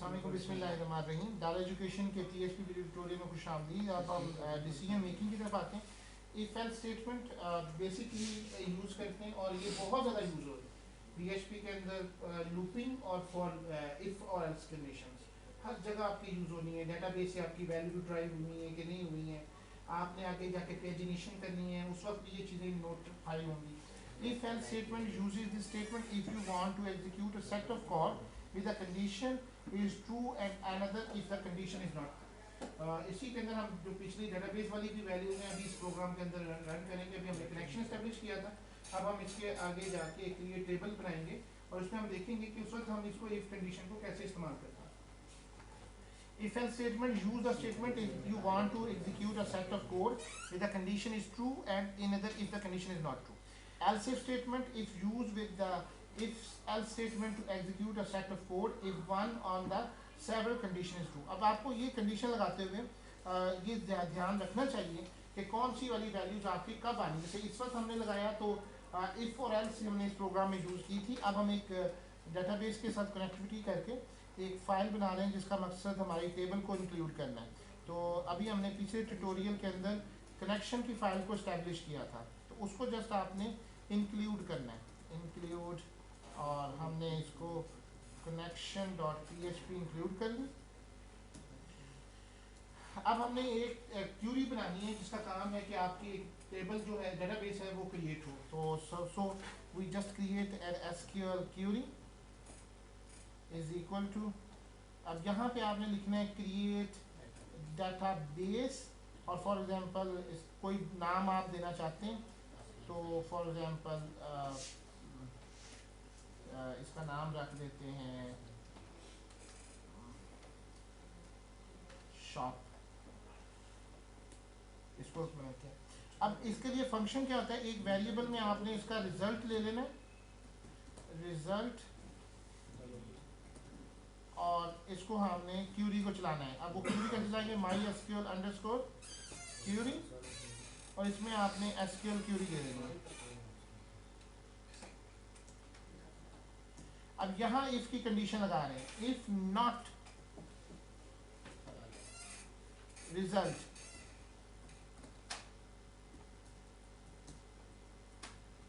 बिस्मिल्लाहिर्रहमानिर्रहीम। डाल एजुकेशन के PHP ट्यूटोरियल में खुश आमदीद। अब हम डिसीजन मेकिंग की तरफ आते हैं। If else statement basically use करते हैं और ये बहुत ज़्यादा यूज़ हो रही है PHP के अंदर। लूपिंग और फॉर इफ़ और एल्स कंडीशंस हर जगह आपकी यूज़ होनी है। डेटाबेस से आपकी वैल्यू ड्राइव हुई है कि नहीं हुई है, आपने आगे जाके पेजिनेशन करनी है, उस वक्त भी ये चीज़ें नोटिफाई होंगी। If else statement uses this statement if you want to execute a set of code with a condition is true and another if the condition is not. इसी के अंदर हम जो पिछली डेटाबेस वाली भी वैल्यू है अभी इस प्रोग्राम के अंदर रन करेंगे। अभी हमने कनेक्शन एस्टेब्लिश किया था, अब हम इसके आगे जाके एक ये टेबल बनाएंगे और उसमें हम देखेंगे कि उस वक्त हम इसको इफ कंडीशन को कैसे इस्तेमाल करते हैं। If else statement use the statement if you want to execute a set of code with the condition is true and another if the condition is not true. Else if statement if used with the if else statement to execute a set of code if one on the several condition is true. अब आपको ये condition लगाते हुए ये ध्यान रखना चाहिए कि कौन सी वाली वैल्यूज आपकी कब आनी। जैसे इस वक्त हमने लगाया तो इफ और एल्स हमने इस प्रोग्राम में यूज़ की थी। अब हम एक डेटाबेस के साथ कनेक्टिविटी करके एक फ़ाइल बना रहे हैं जिसका मकसद हमारी टेबल को इंक्लूड करना है। तो अभी हमने पिछले ट्यूटोरियल के अंदर कनेक्शन की फ़ाइल को इस्टेब्लिश किया था, तो उसको जस्ट आपने इंक्लूड करना है, इंक्लूड, और हमने इसको कनेक्शन डॉट PHP इंक्लूड कर ली। अब हमने एक क्यूरी बनानी है जिसका काम है कि आपकी एक टेबल जो है डेटाबेस है वो क्रिएट हो। तो so we just create an SQL query is equal to, अब यहाँ पे आपने लिखना है क्रिएट डेटाबेस और फॉर एग्जांपल कोई नाम आप देना चाहते हैं तो फॉर एग्जांपल इसका नाम रख देते हैं शॉप। इसको क्या, अब इसके लिए फंक्शन क्या होता है, एक वेरिएबल में आपने इसका रिजल्ट ले लेना है, रिजल्ट, और इसको हमने क्यूरी को चलाना है। अब वो क्यूरी का चलाएंगे MySQL अंडरस्कोर क्यूरी और इसमें आपने SQL क्यूरी दे देनी है। अब यहाँ इफ की कंडीशन लगा रहे हैं, इफ नॉट रिजल्ट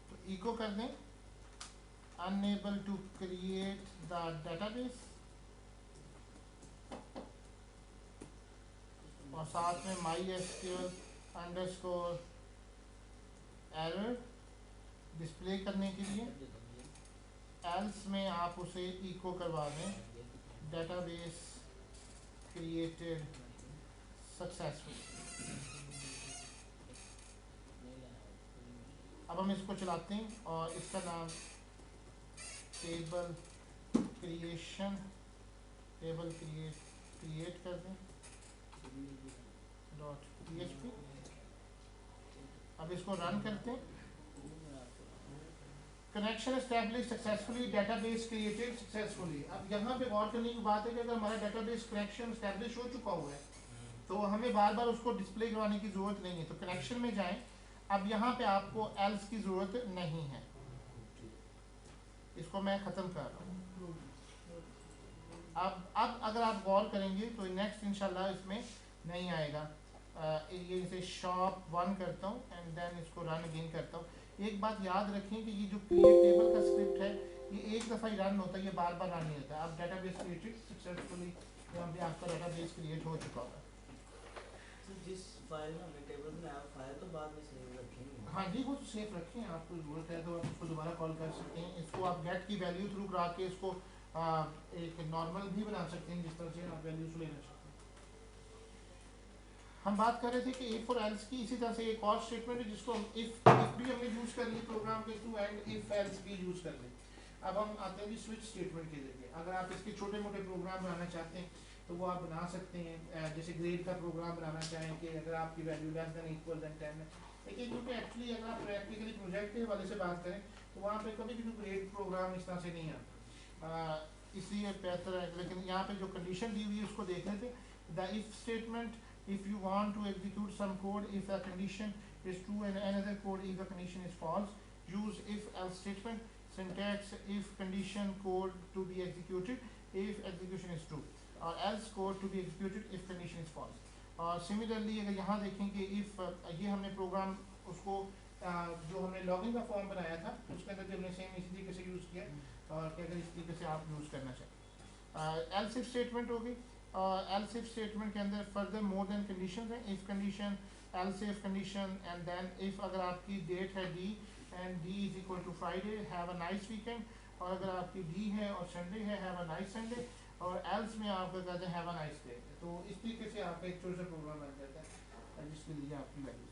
तो इको कर दें unable to create the database और साथ में MySQL अंडरस्कोर एरर डिस्प्ले करने के लिए एल्स में आप उसे इको करवा दें डेटाबेस क्रिएटेड सक्सेसफुल। अब हम इसको चलाते हैं और इसका नाम टेबल क्रिएशन, टेबल क्रिएट कर दें डॉट PHP। अब इसको रन करते हैं। Connection establish successfully, database created successfully. अब यहाँ पे गौर करने की बात है कि अगर हमारा डेटाबेस कनेक्शन एस्टैब्लिश हो चुका हुआ है तो हमें बार बार उसको डिस्प्ले करवाने की ज़रूरत नहीं है। तो कनेक्शन में जाएं, अब यहाँ पे आपको एल्स की ज़रूरत नहीं है। इसको मैं ख़त्म कर रहा हूँ। अब अगर आप गौर करेंगे तो नेक्स्ट इंशाल्लाह इसमें नहीं आएगा। ये इसे शॉप 1 करता हूँ एंड देन इसको रन अगेन करता हूँ। एक बात याद रखें कि ये जो क्रिएट टेबल का स्क्रिप्ट है ये एक दफ़ा ही रन होता है, ये बार बार रन नहीं होता। अब डेटाबेस क्रिएटेड सक्सेसफुली, यहाँ पे आपका डेटाबेस क्रिएट हो चुका होगा। जिस फाइल में हमने टेबल बनाया फाइल तो बाद में सेव रखेंगे। हाँ जी, वो तो सेफ रखें, आपको ज़रूरत है तो आप उसको दोबारा कॉल कर सकते हैं। इसको आप गेट की वैल्यू थ्रू करा के इसको एक नॉर्मल भी बना सकते हैं जिस तरह से आप वैल्यूज लेना चाहते हैं। हम बात कर रहे थे कि इफ और एल्स की, इसी तरह से एक और स्टेटमेंट है जिसको हम इफ भी हमने यूज़ कर ली प्रोग्राम के थ्रू एंड इफ एल्स भी यूज़ कर लें। अब हम आते हैं जी स्विच स्टेटमेंट के जरिए। अगर आप इसके छोटे मोटे प्रोग्राम बनाना चाहते हैं तो वो आप बना सकते हैं। जैसे ग्रेड का प्रोग्राम बनाना चाहें कि अगर आपकी value less than equal than 10 है, लेकिन क्योंकि एक्चुअली अगर आप प्रैक्टिकली प्रोजेक्ट के हवाले से बात करें तो वहाँ पे कभी भी ग्रेड प्रोग्राम इस तरह से नहीं आता, इसलिए बेहतर है। लेकिन यहाँ पे जो कंडीशन दी हुई है उसको देख लेते हैं। The if statement if you want to execute some code if the condition is true and another code if the condition is false, use if else statement. Syntax: if condition code to be executed if execution is true, और else code to be executed if condition is false. और similarly अगर यहाँ देखें कि if ये हमने programme उसको जो हमने लॉगिन का फॉर्म बनाया था उसके अंदर भी हमने सेम इसी तरीके से यूज़ किया, और कि अगर इस तरीके से आप यूज़ करना चाहें. एल्स इफ स्टेटमेंट होगी. एल्स इफ स्टेटमेंट के अंदर फर्दर मोर देन कंडीशन है. If condition, else if condition, and then if अगर आपकी डेट है D and D is equal to Friday, have a nice weekend. और अगर आपकी डी है और संडे है, हैव अ नाइस संडे. और एल्स में आप कहते हैं हैव अ नाइस डे. तो इस तरीके से आपका एक छोटा सा प्रोग्राम बन जाता है जिसके लिए आपकी value.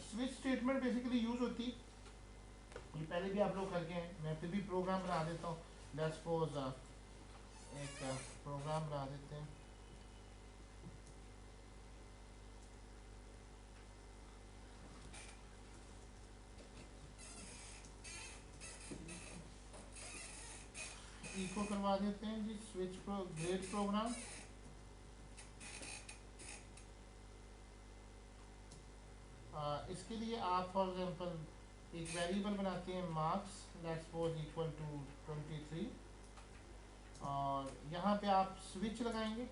Switch statement basically use होती, ये पहले भी आप लोग करके हैं, मैं फिर भी प्रोग्राम बना देता हूँ. लेट्स सपोज एक प्रोग्राम बना देते हैं. इको करवा देते हैं जी स्विच ग्रेड प्रोग्राम. इसके लिए आप फॉर एग्जांपल एक वेरिएबल बनाते हैं marks, let's suppose equal to 23, और यहाँ पे आप स्विच लगाएंगे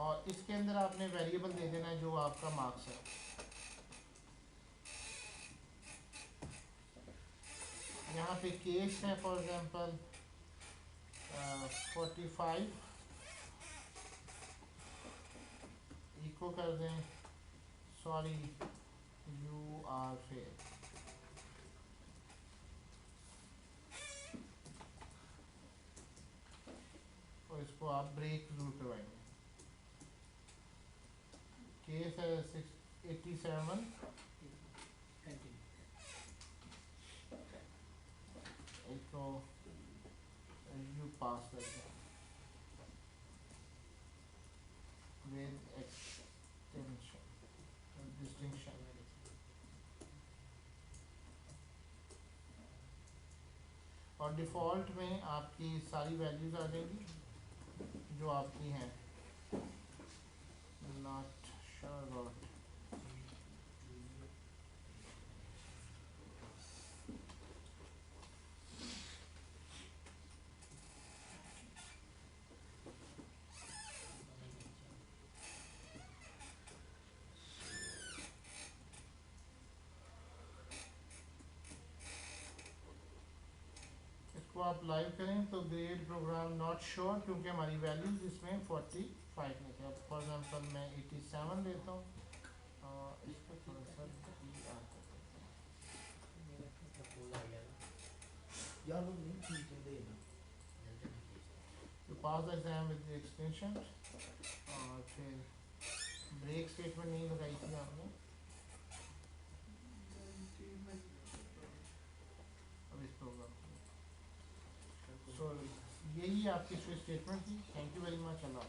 और इसके अंदर आपने वेरिएबल दे देना है जो आपका मार्क्स है. यहाँ पे केस है फॉर एग्जांपल 45, इको कर दें सॉरी यू आर फेल. और इसको आप ब्रेक जरूर करवाएंगे. केस है 87, इको यू पास करते हैं with extension distinction. और डिफ़ॉल्ट में आपकी सारी वैल्यूज़ आ जाएंगी जो आपकी हैं. Not sure about. इसको आप लाइव करें तो ग्रेड प्रोग्राम नॉट श्योर, क्योंकि हमारी वैल्यूज़ इसमें 45 नहीं थे. अब फॉर एग्जांपल मैं 87 लेता हूँ और इसको थोड़ा सा यार वो नहीं ठीक है देना. तो पास द एग्जाम विद एक्सटेंशन. और फिर ब्रेक स्टेटमेंट नहीं लगाई थी आपने. अब इस प्रोग्राम सो यही आपकी स्विच स्टेटमेंट थी. Thank you very much. Allah.